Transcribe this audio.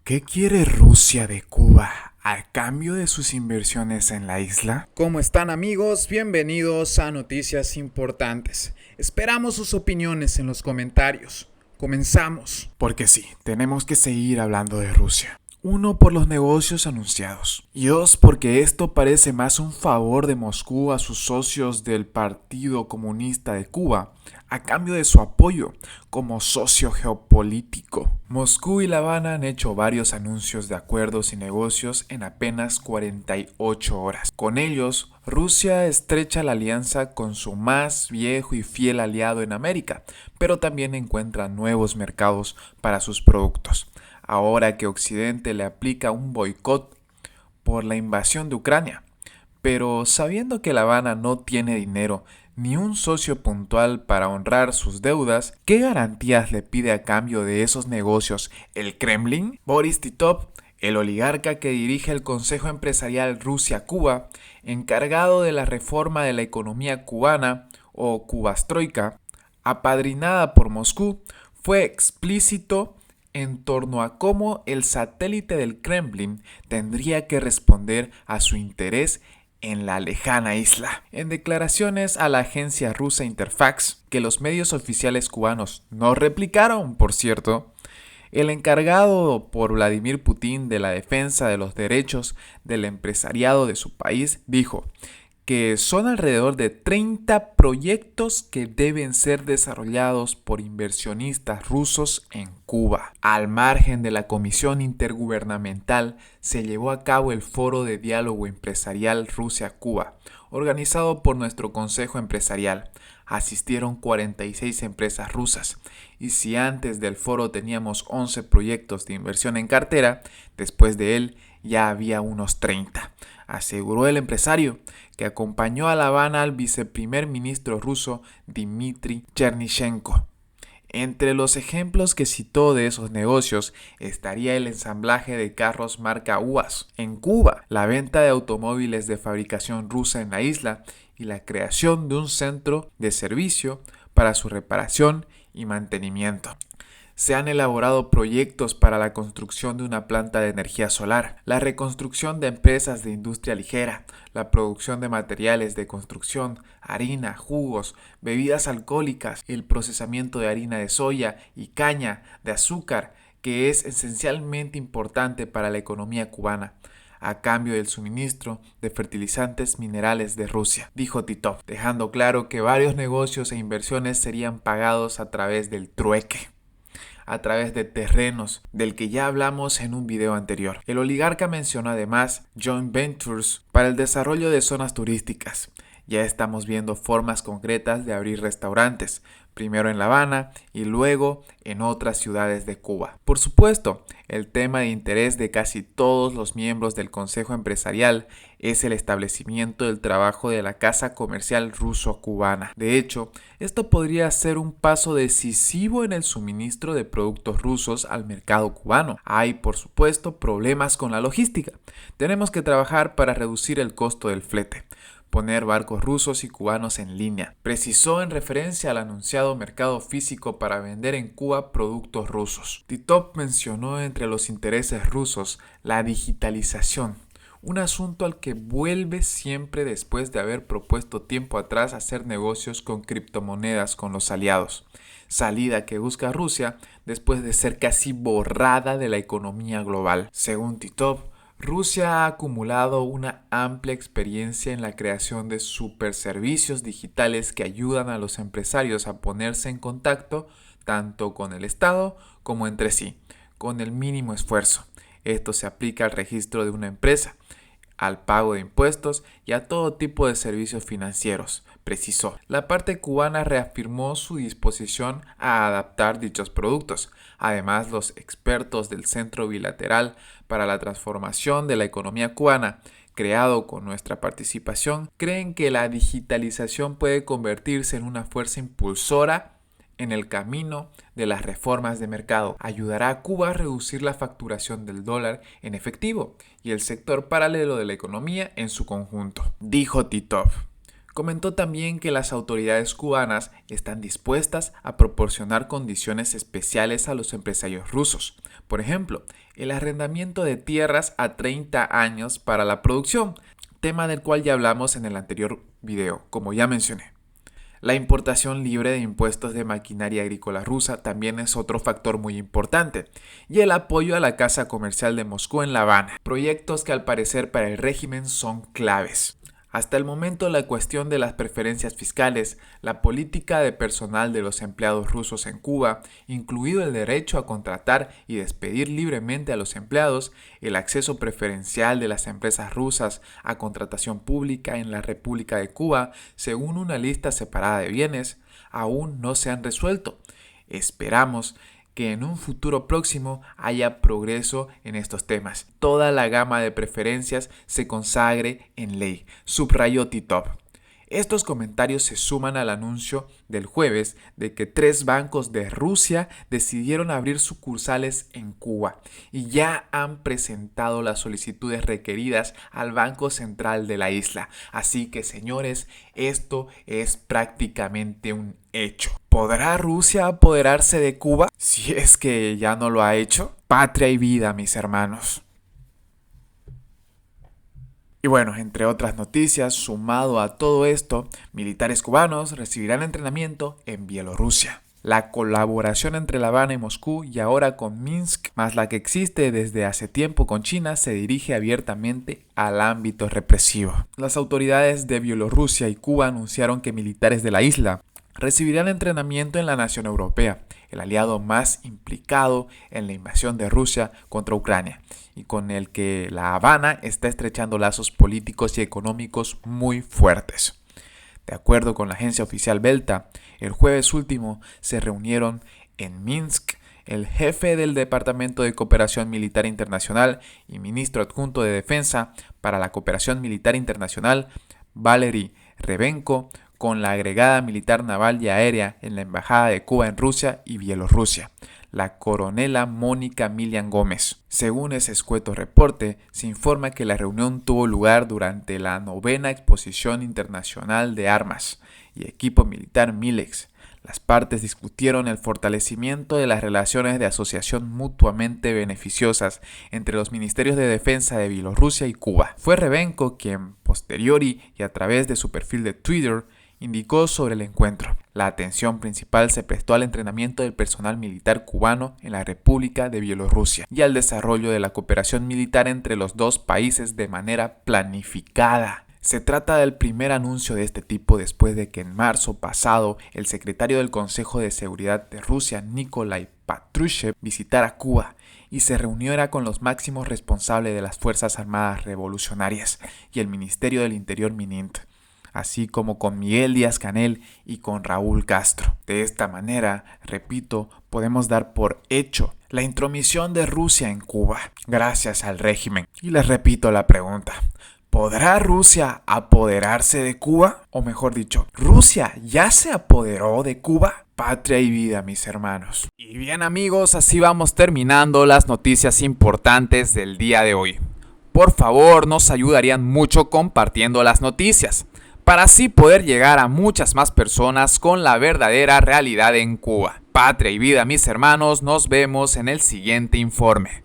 ¿Qué quiere Rusia de Cuba a cambio de sus inversiones en la isla? ¿Cómo están, amigos? Bienvenidos a Noticias Importantes. Esperamos sus opiniones en los comentarios. Comenzamos. Porque sí, tenemos que seguir hablando de Rusia. Uno, por los negocios anunciados. Y dos, porque esto parece más un favor de Moscú a sus socios del Partido Comunista de Cuba, a cambio de su apoyo como socio geopolítico. Moscú y La Habana han hecho varios anuncios de acuerdos y negocios en apenas 48 horas. Con ellos, Rusia estrecha la alianza con su más viejo y fiel aliado en América, pero también encuentra nuevos mercados para sus productos. Ahora que Occidente le aplica un boicot por la invasión de Ucrania, pero sabiendo que La Habana no tiene dinero ni un socio puntual para honrar sus deudas, ¿qué garantías le pide a cambio de esos negocios el Kremlin? Boris Titov, el oligarca que dirige el Consejo Empresarial Rusia-Cuba, encargado de la reforma de la economía cubana o Cubastroika, apadrinada por Moscú, fue explícito en torno a cómo el satélite del Kremlin tendría que responder a su interés en la lejana isla. En declaraciones a la agencia rusa Interfax, que los medios oficiales cubanos no replicaron, por cierto, el encargado por Vladimir Putin de la defensa de los derechos del empresariado de su país dijo que son alrededor de 30 proyectos que deben ser desarrollados por inversionistas rusos en Cuba. Al margen de la Comisión Intergubernamental, se llevó a cabo el Foro de Diálogo Empresarial Rusia-Cuba, organizado por nuestro Consejo Empresarial. Asistieron 46 empresas rusas, y si antes del foro teníamos 11 proyectos de inversión en cartera, después de él ya había unos 30, aseguró el empresario, que acompañó a La Habana al viceprimer ministro ruso Dmitry Chernyshchenko. Entre los ejemplos que citó de esos negocios estaría el ensamblaje de carros marca UAZ en Cuba, la venta de automóviles de fabricación rusa en la isla y la creación de un centro de servicio para su reparación y mantenimiento. Se han elaborado proyectos para la construcción de una planta de energía solar, la reconstrucción de empresas de industria ligera, la producción de materiales de construcción, harina, jugos, bebidas alcohólicas, el procesamiento de harina de soya y caña de azúcar, que es esencialmente importante para la economía cubana, a cambio del suministro de fertilizantes minerales de Rusia, dijo Titov, dejando claro que varios negocios e inversiones serían pagados a través del trueque, a través de terrenos, del que ya hablamos en un video anterior. El oligarca mencionó además joint ventures para el desarrollo de zonas turísticas. Ya estamos viendo formas concretas de abrir restaurantes, primero en La Habana y luego en otras ciudades de Cuba. Por supuesto, el tema de interés de casi todos los miembros del Consejo Empresarial es el establecimiento del trabajo de la Casa Comercial Ruso-Cubana. De hecho, esto podría ser un paso decisivo en el suministro de productos rusos al mercado cubano. Hay, por supuesto, problemas con la logística. Tenemos que trabajar para reducir el costo del flete, poner barcos rusos y cubanos en línea, precisó en referencia al anunciado mercado físico para vender en Cuba productos rusos. Titov mencionó entre los intereses rusos la digitalización, un asunto al que vuelve siempre después de haber propuesto tiempo atrás hacer negocios con criptomonedas con los aliados, salida que busca Rusia después de ser casi borrada de la economía global. Según Titov, Rusia ha acumulado una amplia experiencia en la creación de superservicios digitales que ayudan a los empresarios a ponerse en contacto tanto con el Estado como entre sí, con el mínimo esfuerzo. Esto se aplica al registro de una empresa, al pago de impuestos y a todo tipo de servicios financieros, precisó. La parte cubana reafirmó su disposición a adaptar dichos productos. Además, los expertos del Centro Bilateral para la Transformación de la Economía Cubana, creado con nuestra participación, creen que la digitalización puede convertirse en una fuerza impulsora en el camino de las reformas de mercado. Ayudará a Cuba a reducir la facturación del dólar en efectivo y el sector paralelo de la economía en su conjunto, dijo Titov. Comentó también que las autoridades cubanas están dispuestas a proporcionar condiciones especiales a los empresarios rusos. Por ejemplo, el arrendamiento de tierras a 30 años para la producción, tema del cual ya hablamos en el anterior video, como ya mencioné. La importación libre de impuestos de maquinaria agrícola rusa también es otro factor muy importante, y el apoyo a la Casa Comercial de Moscú en La Habana, proyectos que al parecer para el régimen son claves. Hasta el momento, la cuestión de las preferencias fiscales, la política de personal de los empleados rusos en Cuba, incluido el derecho a contratar y despedir libremente a los empleados, el acceso preferencial de las empresas rusas a contratación pública en la República de Cuba, según una lista separada de bienes, aún no se han resuelto. Esperamos que en un futuro próximo haya progreso en estos temas. Toda la gama de preferencias se consagre en ley, subrayó Titov. Estos comentarios se suman al anuncio del jueves de que 3 bancos de Rusia decidieron abrir sucursales en Cuba y ya han presentado las solicitudes requeridas al Banco Central de la isla. Así que, señores, esto es prácticamente un hecho. ¿Podrá Rusia apoderarse de Cuba si es que ya no lo ha hecho? Patria y vida, mis hermanos. Y bueno, entre otras noticias, sumado a todo esto, militares cubanos recibirán entrenamiento en Bielorrusia. La colaboración entre La Habana y Moscú y ahora con Minsk, más la que existe desde hace tiempo con China, se dirige abiertamente al ámbito represivo. Las autoridades de Bielorrusia y Cuba anunciaron que militares de la isla recibirán entrenamiento en la nación europea, el aliado más implicado en la invasión de Rusia contra Ucrania, y con el que La Habana está estrechando lazos políticos y económicos muy fuertes. De acuerdo con la agencia oficial Belta, el jueves último se reunieron en Minsk el jefe del Departamento de Cooperación Militar Internacional y ministro adjunto de Defensa para la Cooperación Militar Internacional, Valery Rebenko, con la agregada militar naval y aérea en la Embajada de Cuba en Rusia y Bielorrusia, la coronela Mónica Milian Gómez. Según ese escueto reporte, se informa que la reunión tuvo lugar durante la 9ª Exposición Internacional de Armas y Equipo Militar MILEX. Las partes discutieron el fortalecimiento de las relaciones de asociación mutuamente beneficiosas entre los ministerios de defensa de Bielorrusia y Cuba. Fue Rebenko quien, posteriori y a través de su perfil de Twitter, indicó sobre el encuentro. La atención principal se prestó al entrenamiento del personal militar cubano en la República de Bielorrusia y al desarrollo de la cooperación militar entre los dos países de manera planificada. Se trata del primer anuncio de este tipo después de que en marzo pasado el secretario del Consejo de Seguridad de Rusia, Nikolai Patrushev, visitara Cuba y se reuniera con los máximos responsables de las Fuerzas Armadas Revolucionarias y el Ministerio del Interior Minint, así como con Miguel Díaz-Canel y con Raúl Castro. De esta manera, repito, podemos dar por hecho la intromisión de Rusia en Cuba, gracias al régimen. Y les repito la pregunta: ¿podrá Rusia apoderarse de Cuba? O mejor dicho, ¿Rusia ya se apoderó de Cuba? Patria y vida, mis hermanos. Y bien, amigos, así vamos terminando las noticias importantes del día de hoy. Por favor, nos ayudarían mucho compartiendo las noticias, para así poder llegar a muchas más personas con la verdadera realidad en Cuba. Patria y vida, mis hermanos, nos vemos en el siguiente informe.